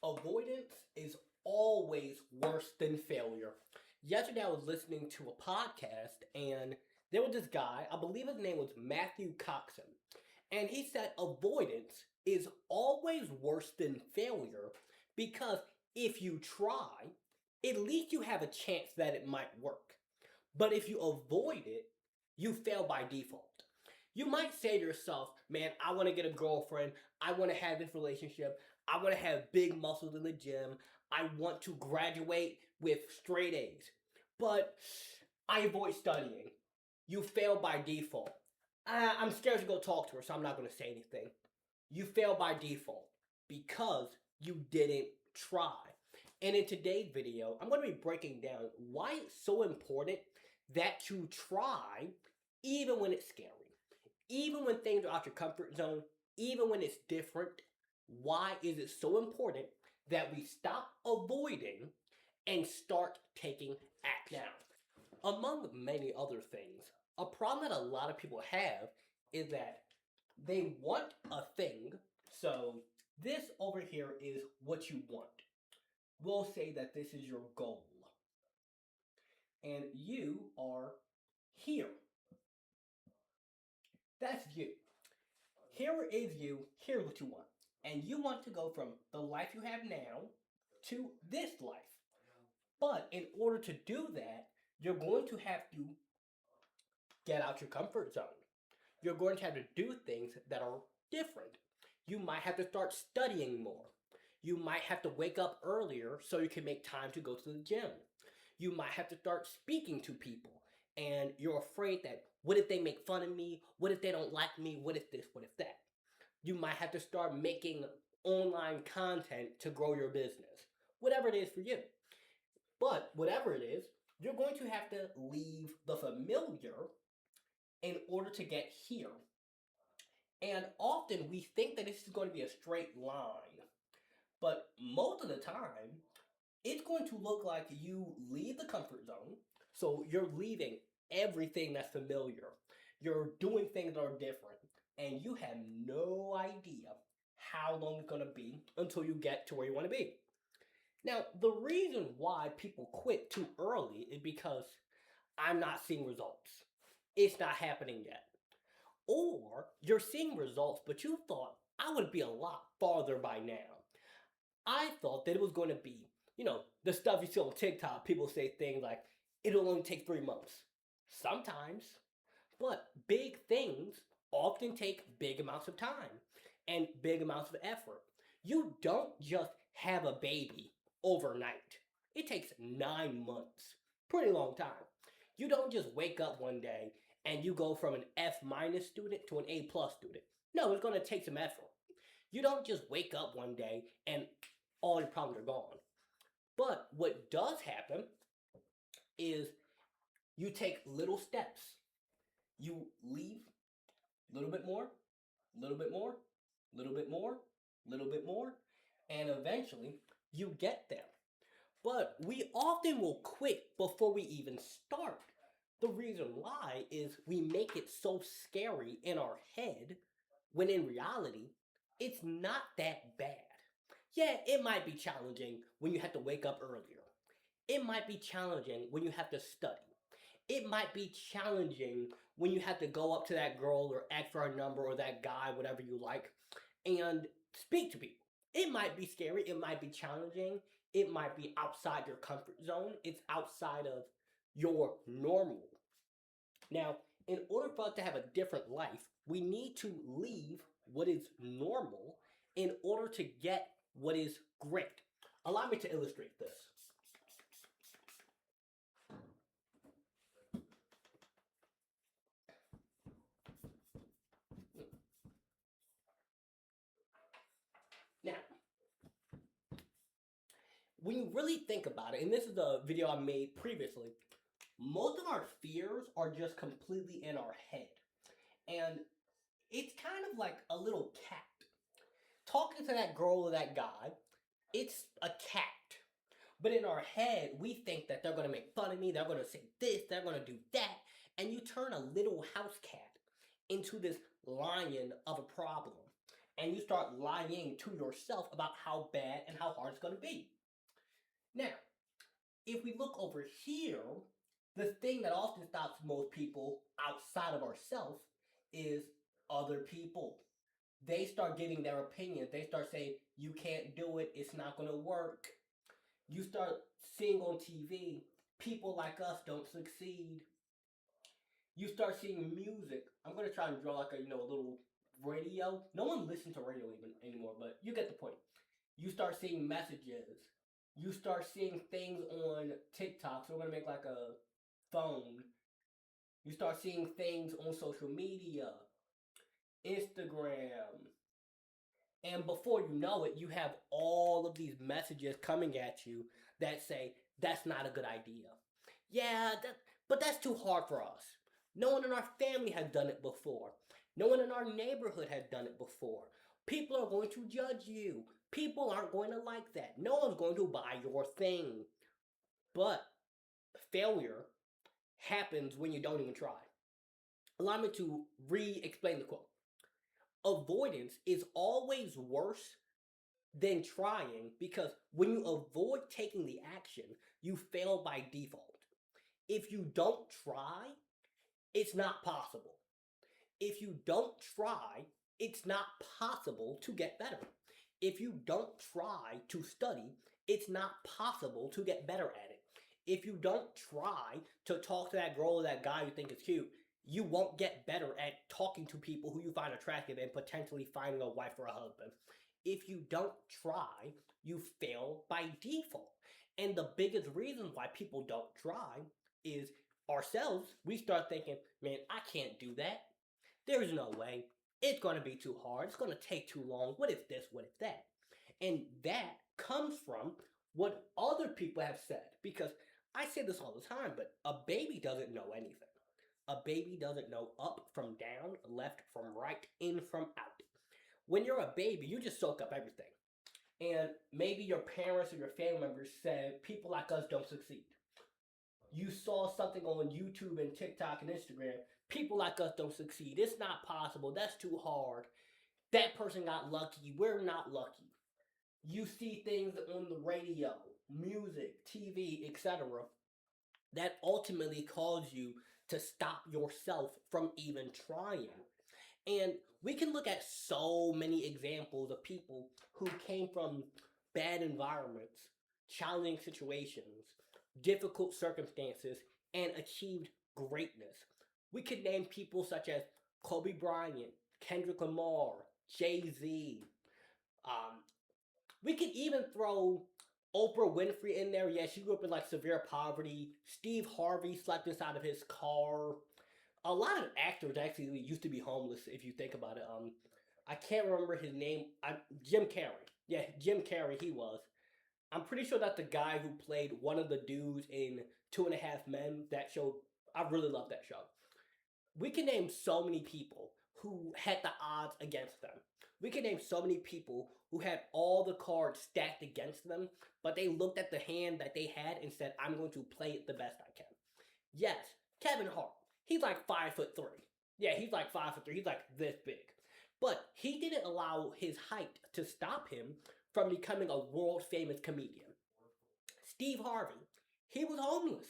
Avoidance is always worse than failure. Yesterday, I was listening to a podcast, and there was this guy, I believe his name was Matthew Coxon, and he said avoidance is always worse than failure because if you try, at least you have a chance that it might work. But if you avoid it, you fail by default. You might say to yourself, man, I want to get a girlfriend. I want to have this relationship. I want to have big muscles in the gym. I want to graduate with straight A's. But I avoid studying. You fail by default. I'm scared to go talk to her, so I'm not going to say anything. You fail by default because you didn't try. And in today's video, I'm going to be breaking down why it's so important that you try even when it's scary. Even when things are out your comfort zone, even when it's different, why is it so important that we stop avoiding and start taking action? Now, among many other things, a problem that a lot of people have is that they want a thing. So this over here is what you want. We'll say that this is your goal. And you are here. That's you. Here is you. Here's what you want. And you want to go from the life you have now to this life. But in order to do that, you're going to have to get out your comfort zone. You're going to have to do things that are different. You might have to start studying more. You might have to wake up earlier so you can make time to go to the gym. You might have to start speaking to people. And you're afraid that, what if they make fun of me? What if they don't like me? What if this? What if that? You might have to start making online content to grow your business. Whatever it is for you. But whatever it is, you're going to have to leave the familiar in order to get here. And often we think that this is going to be a straight line. But most of the time, it's going to look like you leave the comfort zone. So you're leaving everything that's familiar. You're doing things that are different. And you have no idea how long it's going to be until you get to where you want to be. Now, the reason why people quit too early is because I'm not seeing results. It's not happening yet. Or you're seeing results, but you thought I would be a lot farther by now. I thought that it was going to be, the stuff you see on TikTok. People say things like, it'll only take 3 months. Sometimes. But big things often take big amounts of time and big amounts of effort. You don't just have a baby overnight. It takes 9 months. Pretty long time. You don't just wake up one day and you go from an F- student to an A+ student. No, it's going to take some effort. You don't just wake up one day and all your problems are gone. But what does happen is you take little steps. You leave a little bit more, a little bit more, a little bit more, a little bit more, and eventually you get there. But we often will quit before we even start. The reason why is we make it so scary in our head when in reality, it's not that bad. Yeah, it might be challenging when you have to wake up earlier. It might be challenging when you have to study. It might be challenging when you have to go up to that girl or ask for a number or that guy, whatever you like, and speak to people. It might be scary. It might be challenging. It might be outside your comfort zone. It's outside of your normal. Now, in order for us to have a different life, we need to leave what is normal in order to get what is great. Allow me to illustrate this. Now, when you really think about it, and this is a video I made previously, most of our fears are just completely in our head. And it's kind of like a little cat. Talking to that girl or that guy, it's a cat. But in our head, we think that they're going to make fun of me, they're going to say this, they're going to do that. And you turn a little house cat into this lion of a problem. and you start lying to yourself about how bad and how hard it's going to be. Now, if we look over here, the thing that often stops most people outside of ourselves is other people. They start giving their opinions. They start saying, you can't do it, it's not going to work. You start seeing on TV, people like us don't succeed. You start seeing music. I'm going to try and draw like a little radio. No one listens to radio even anymore, but you get the point. You start seeing messages. You start seeing things on TikTok. So we're going to make like a phone. You start seeing things on social media, Instagram, and before you know it, you have all of these messages coming at you that say, that's not a good idea. Yeah, but that's too hard for us. No one in our family has done it before. No one in our neighborhood has done it before. People are going to judge you. People aren't going to like that. No one's going to buy your thing. But failure happens when you don't even try. Allow me to re explain the quote. Avoidance is always worse than trying because when you avoid taking the action, you fail by default. If you don't try, it's not possible. If you don't try, it's not possible to get better. If you don't try to study, it's not possible to get better at it. If you don't try to talk to that girl or that guy you think is cute, you won't get better at talking to people who you find attractive and potentially finding a wife or a husband. If you don't try, you fail by default. And the biggest reason why people don't try is ourselves. We start thinking, man, I can't do that. There's no way. It's going to be too hard. It's going to take too long. What if this? What if that? And that comes from what other people have said. Because I say this all the time, but a baby doesn't know anything. A baby doesn't know up from down, left from right, in from out. When you're a baby, you just soak up everything. And maybe your parents or your family members said, people like us don't succeed. You saw something on YouTube and TikTok and Instagram, people like us don't succeed. It's not possible. That's too hard. That person got lucky. We're not lucky. You see things on the radio, music, TV, etc., that ultimately cause you to stop yourself from even trying. And we can look at so many examples of people who came from bad environments, challenging situations, difficult circumstances, and achieved greatness. We could name people such as Kobe Bryant, Kendrick Lamar, Jay-Z. Um, we could even throw Oprah Winfrey in there. Yeah, she grew up in like severe poverty. Steve Harvey slept inside of his car. A lot of actors actually used to be homeless if you think about it. I can't remember his name. Jim Carrey. Yeah, Jim Carrey. He was. I'm pretty sure that the guy who played one of the dudes in Two and a Half Men. That show. I really love that show. We can name so many people who had the odds against them. We can name so many people who had all the cards stacked against them, but they looked at the hand that they had and said, I'm going to play it the best I can. Yes, Kevin Hart. He's like 5'3". Yeah, he's like 5'3". He's like this big. But he didn't allow his height to stop him from becoming a world famous comedian. Steve Harvey, he was homeless.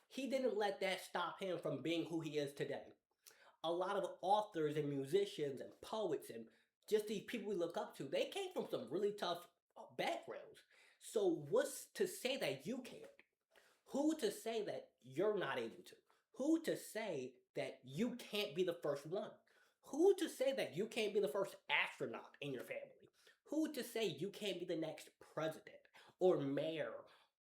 He didn't let that stop him from being who he is today. A lot of authors and musicians and poets and just these people we look up to, they came from some really tough backgrounds. So what's to say that you can't? Who to say that you're not able to? Who to say that you can't be the first one? Who to say that you can't be the first astronaut in your family? Who to say you can't be the next president or mayor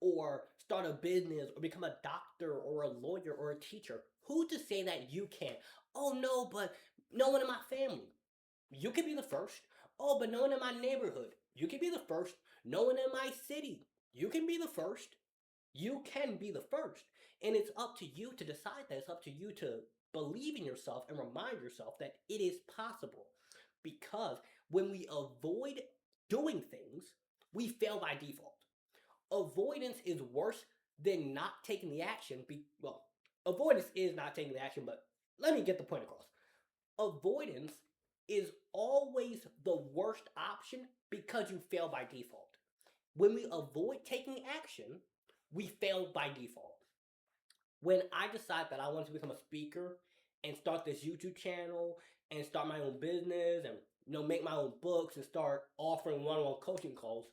or start a business or become a doctor or a lawyer or a teacher? Who to say that you can't? Oh no, but no one in my family. You can be the first. Oh, but no one in my neighborhood. You can be the first. No one in my city. You can be the first. You can be the first. And it's up to you to decide that. It's up to you to believe in yourself and remind yourself that it is possible. Because when we avoid doing things, we fail by default. Avoidance is worse than not taking the action. Well, avoidance is not taking the action, but let me get the point across. Avoidance is always the worst option because you fail by default. When we avoid taking action, we fail by default. When I decided that I wanted to become a speaker and start this YouTube channel and start my own business and make my own books and start offering one-on-one coaching calls,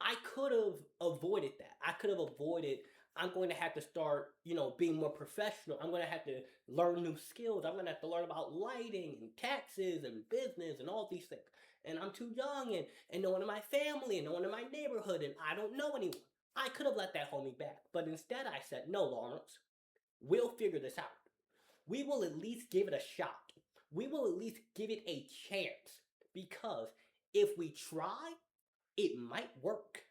I could have avoided that. I could have avoided. I'm going to have to start, being more professional. I'm going to have to learn new skills. I'm going to have to learn about lighting and taxes and business and all these things. And I'm too young and no one in my family and no one in my neighborhood and I don't know anyone. I could have let that hold me back. But instead I said, no, Lawrence, we'll figure this out. We will at least give it a shot. We will at least give it a chance. Because if we try, it might work.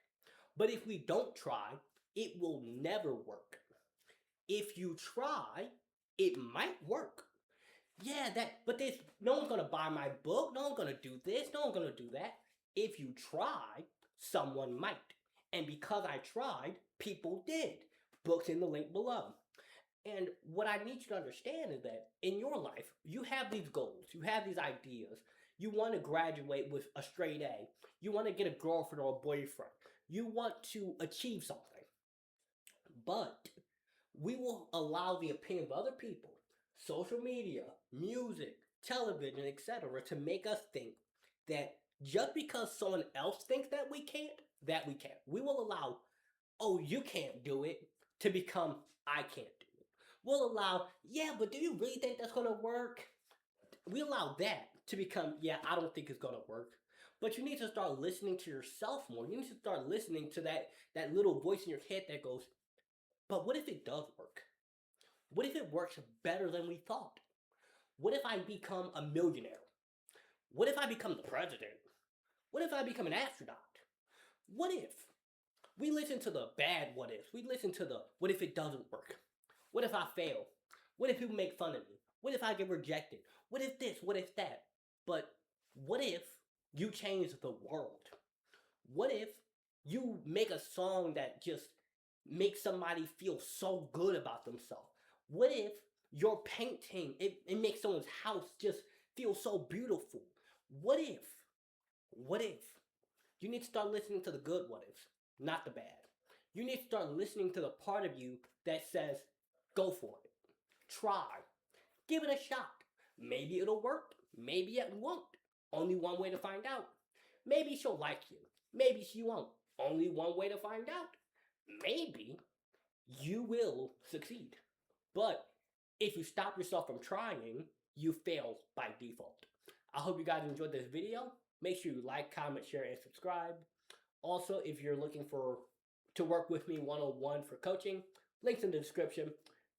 But if we don't try, it will never work. If you try, it might work. Yeah, but there's no one's gonna buy my book, no one's gonna do this, no one's gonna do that. If you try, someone might. And because I tried, people did. Books in the link below. And what I need you to understand is that in your life, you have these goals, you have these ideas. You want to graduate with a straight A. You want to get a girlfriend or a boyfriend. You want to achieve something. But we will allow the opinion of other people, social media, music, television, etc., to make us think that just because someone else thinks that we can't, We will allow, oh, you can't do it, to become, I can't do it. We'll allow, yeah, but do you really think that's going to work? We allow that to become, yeah, I don't think it's going to work. But you need to start listening to yourself more. You need to start listening to that little voice in your head that goes, but what if it does work? What if it works better than we thought? What if I become a millionaire? What if I become the president? What if I become an astronaut? What if? We listen to the bad what ifs. We listen to the what if it doesn't work? What if I fail? What if people make fun of me? What if I get rejected? What if this? What if that? But what if you change the world? What if you make a song that just makes somebody feel so good about themselves? What if your painting, it makes someone's house just feel so beautiful? What if? What if? You need to start listening to the good what ifs, not the bad. You need to start listening to the part of you that says, go for it. Try. Give it a shot. Maybe it'll work. Maybe it won't. Only one way to find out. Maybe she'll like you. Maybe she won't. Only one way to find out. Maybe you will succeed. But if you stop yourself from trying, you fail by default. I hope you guys enjoyed this video. Make sure you like, comment, share, and subscribe. Also, if you're looking to work with me one-on-one for coaching, links in the description,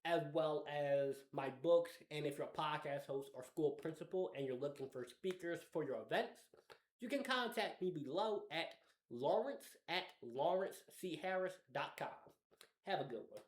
as well as my books. And if you're a podcast host or school principal and you're looking for speakers for your events, you can contact me below at lawrence@lawrencecharris.com. Have a good one.